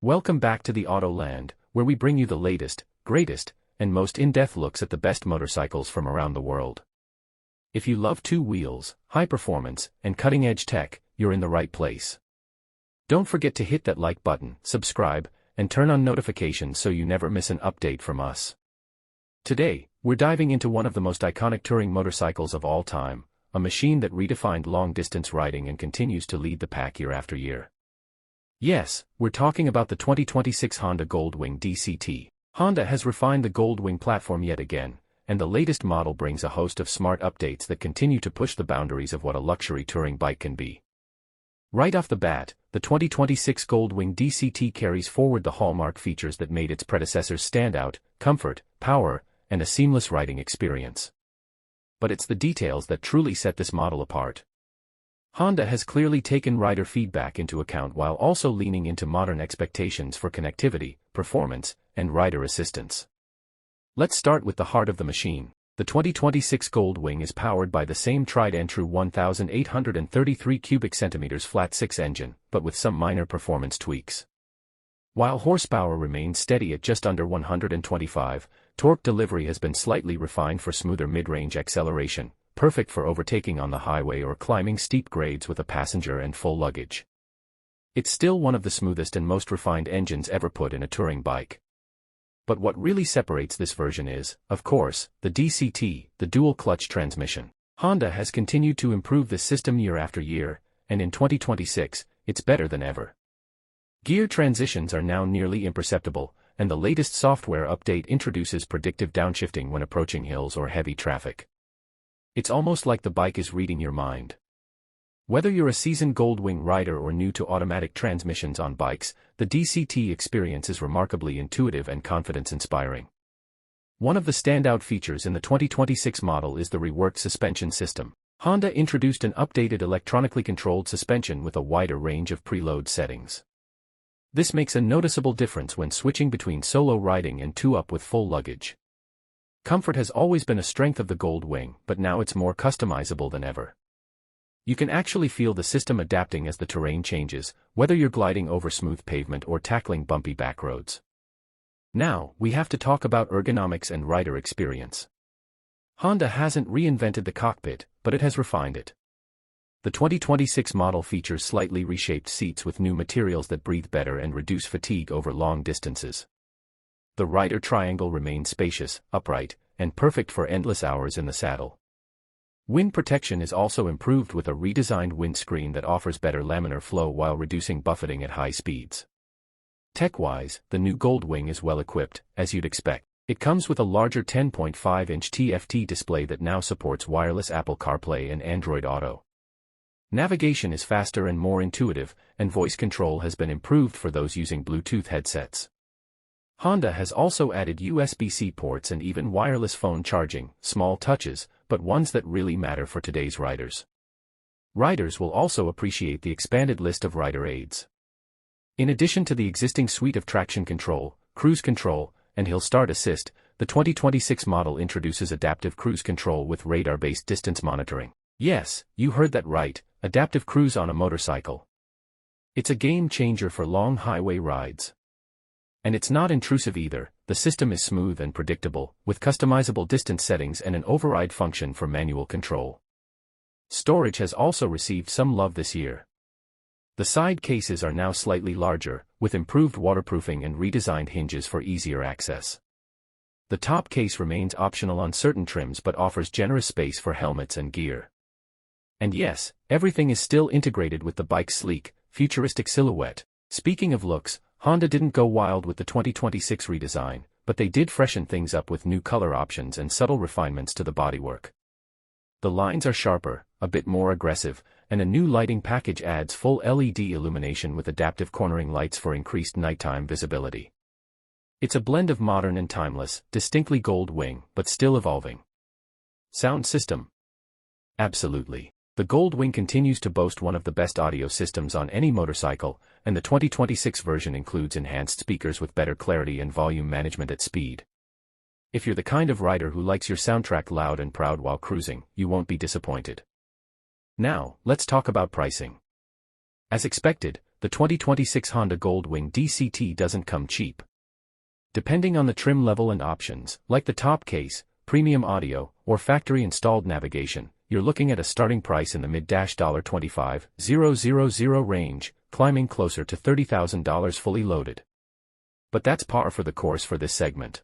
Welcome back to the Auto Land, where we bring you the latest, greatest, and most in-depth looks at the best motorcycles from around the world. If you love two wheels, high performance, and cutting-edge tech, you're in the right place. Don't forget to hit that like button, subscribe, and turn on notifications so you never miss an update from us. Today, we're diving into one of the most iconic touring motorcycles of all time, a machine that redefined long-distance riding and continues to lead the pack year after year. Yes, we're talking about the 2026 Honda Gold Wing DCT. Honda has refined the Gold Wing platform yet again, and the latest model brings a host of smart updates that continue to push the boundaries of what a luxury touring bike can be. Right off the bat, the 2026 Gold Wing DCT carries forward the hallmark features that made its predecessors stand out: comfort, power, and a seamless riding experience. But it's the details that truly set this model apart. Honda has clearly taken rider feedback into account while also leaning into modern expectations for connectivity, performance, and rider assistance. Let's start with the heart of the machine. The 2026 Gold Wing is powered by the same tried-and-true 1,833 cubic centimeters flat-six engine, but with some minor performance tweaks. While horsepower remains steady at just under 125, torque delivery has been slightly refined for smoother mid-range acceleration, perfect for overtaking on the highway or climbing steep grades with a passenger and full luggage. It's still one of the smoothest and most refined engines ever put in a touring bike. But what really separates this version is, of course, the DCT, the dual-clutch transmission. Honda has continued to improve this system year after year, and in 2026, it's better than ever. Gear transitions are now nearly imperceptible, and the latest software update introduces predictive downshifting when approaching hills or heavy traffic. It's almost like the bike is reading your mind. Whether you're a seasoned Gold Wing rider or new to automatic transmissions on bikes, the DCT experience is remarkably intuitive and confidence-inspiring. One of the standout features in the 2026 model is the reworked suspension system. Honda introduced an updated electronically controlled suspension with a wider range of preload settings. This makes a noticeable difference when switching between solo riding and two-up with full luggage. Comfort has always been a strength of the Gold Wing, but now it's more customizable than ever. You can actually feel the system adapting as the terrain changes, whether you're gliding over smooth pavement or tackling bumpy back roads. Now, we have to talk about ergonomics and rider experience. Honda hasn't reinvented the cockpit, but it has refined it. The 2026 model features slightly reshaped seats with new materials that breathe better and reduce fatigue over long distances. The rider triangle remains spacious, upright, and perfect for endless hours in the saddle. Wind protection is also improved with a redesigned windscreen that offers better laminar flow while reducing buffeting at high speeds. Tech-wise, the new Gold Wing is well equipped, as you'd expect. It comes with a larger 10.5-inch TFT display that now supports wireless Apple CarPlay and Android Auto. Navigation is faster and more intuitive, and voice control has been improved for those using Bluetooth headsets. Honda has also added USB-C ports and even wireless phone charging, small touches, but ones that really matter for today's riders. Riders will also appreciate the expanded list of rider aids. In addition to the existing suite of traction control, cruise control, and hill start assist, the 2026 model introduces adaptive cruise control with radar-based distance monitoring. Yes, you heard that right, adaptive cruise on a motorcycle. It's a game changer for long highway rides. And it's not intrusive either. The system is smooth and predictable, with customizable distance settings and an override function for manual control. Storage has also received some love this year. The side cases are now slightly larger, with improved waterproofing and redesigned hinges for easier access. The top case remains optional on certain trims but offers generous space for helmets and gear. And yes, everything is still integrated with the bike's sleek, futuristic silhouette. Speaking of looks, Honda didn't go wild with the 2026 redesign, but they did freshen things up with new color options and subtle refinements to the bodywork. The lines are sharper, a bit more aggressive, and a new lighting package adds full LED illumination with adaptive cornering lights for increased nighttime visibility. It's a blend of modern and timeless, distinctly Gold Wing, but still evolving. Sound system. Absolutely. The Gold Wing continues to boast one of the best audio systems on any motorcycle, and the 2026 version includes enhanced speakers with better clarity and volume management at speed. If you're the kind of rider who likes your soundtrack loud and proud while cruising, you won't be disappointed. Now, let's talk about pricing. As expected, the 2026 Honda Gold Wing DCT doesn't come cheap. Depending on the trim level and options, like the top case, premium audio, or factory-installed navigation, you're looking at a starting price in the mid-$25,000 range, climbing closer to $30,000 fully loaded. But that's par for the course for this segment.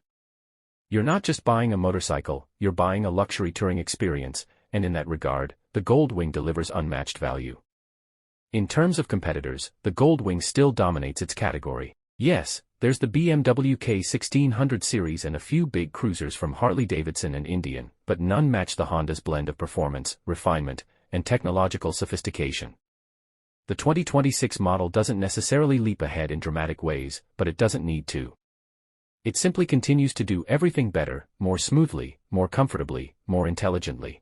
You're not just buying a motorcycle, you're buying a luxury touring experience, and in that regard, the Gold Wing delivers unmatched value. In terms of competitors, the Gold Wing still dominates its category. Yes, there's the BMW K1600 series and a few big cruisers from Harley-Davidson and Indian, but none match the Honda's blend of performance, refinement, and technological sophistication. The 2026 model doesn't necessarily leap ahead in dramatic ways, but it doesn't need to. It simply continues to do everything better, more smoothly, more comfortably, more intelligently.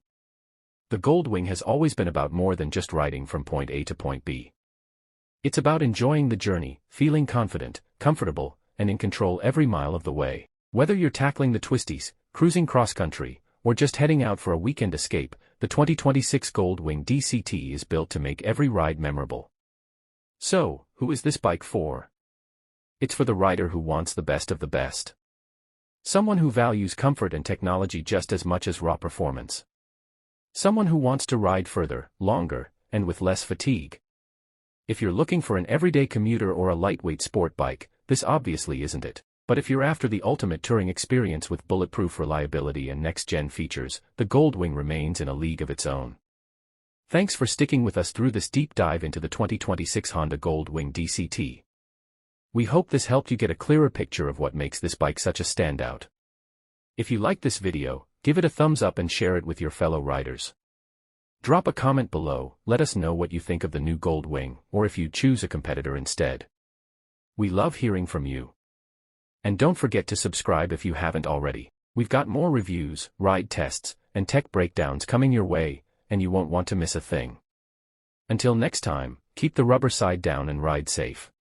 The Gold Wing has always been about more than just riding from point A to point B. It's about enjoying the journey, feeling confident, comfortable, and in control every mile of the way. Whether you're tackling the twisties, cruising cross-country, or just heading out for a weekend escape, the 2026 Gold Wing DCT is built to make every ride memorable. So, who is this bike for? It's for the rider who wants the best of the best. Someone who values comfort and technology just as much as raw performance. Someone who wants to ride further, longer, and with less fatigue. If you're looking for an everyday commuter or a lightweight sport bike, this obviously isn't it. But if you're after the ultimate touring experience with bulletproof reliability and next-gen features, the Gold Wing remains in a league of its own. Thanks for sticking with us through this deep dive into the 2026 Honda Gold Wing DCT. We hope this helped you get a clearer picture of what makes this bike such a standout. If you liked this video, give it a thumbs up and share it with your fellow riders. Drop a comment below, let us know what you think of the new Gold Wing, or if you'd choose a competitor instead. We love hearing from you. And don't forget to subscribe if you haven't already. We've got more reviews, ride tests, and tech breakdowns coming your way, and you won't want to miss a thing. Until next time, keep the rubber side down and ride safe.